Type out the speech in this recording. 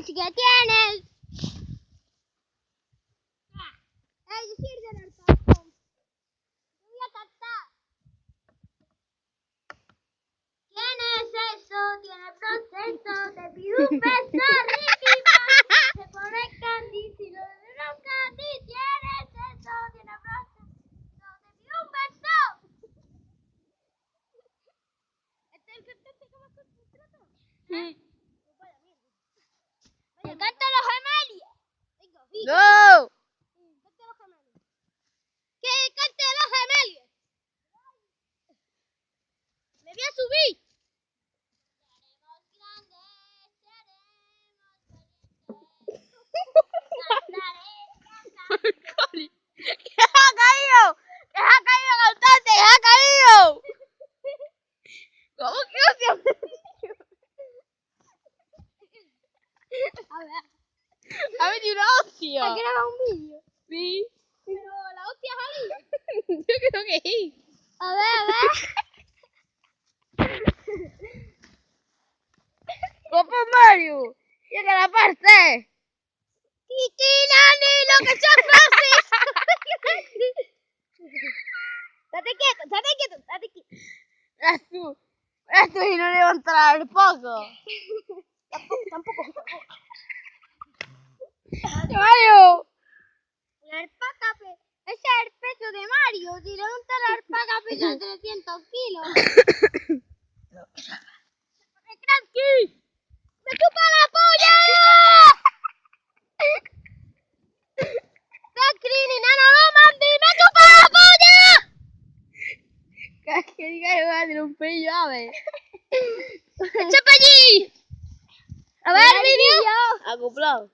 Así que tienes. Es decir, del arpón. Voy a cantar. ¿Tienes eso? ¿Tienes proceso? Te pido un beso, Ricky. Se pone candy. Si no le doy un candy. ¿Tienes eso? ¿Tienes proceso? Te pido un beso. ¿Este es el cantante que más contrató? Sí. Oye, canta los gemelios. Venga, ¡No! canta los gemelios. ¿Qué cante los gemelios? Me voy a subir. Seremos grandes, seremos valientes. ¡Que se ha caído! ¡Que se ha caído el cantante! ¡Que se ha caído! ¿Cómo que no se ha metido? A ver, ¡Ha metido una hostia! ¿ha grabado un vídeo? Sí. Pero la hostia es ahí. Yo creo que sí. A ver. ¡Copa Mario! ¡Llega la parte! ¡Titinani, lo que sea Francis! Date quieto, date quieto, date quieto. Esto y no levantará el poco. Tampoco. ¡Mario! La alpaca ese es el peso de Mario. Si le monta la alpaca pesa 300 kilos. ¡Cranky! ¡Me chupa la polla! ¡Cranky, nano, no mandi! ¡Me chupa la polla! Que diga que voy a tener un pello ave. ¡Echa para allí! A ver el vídeo. Acoplado.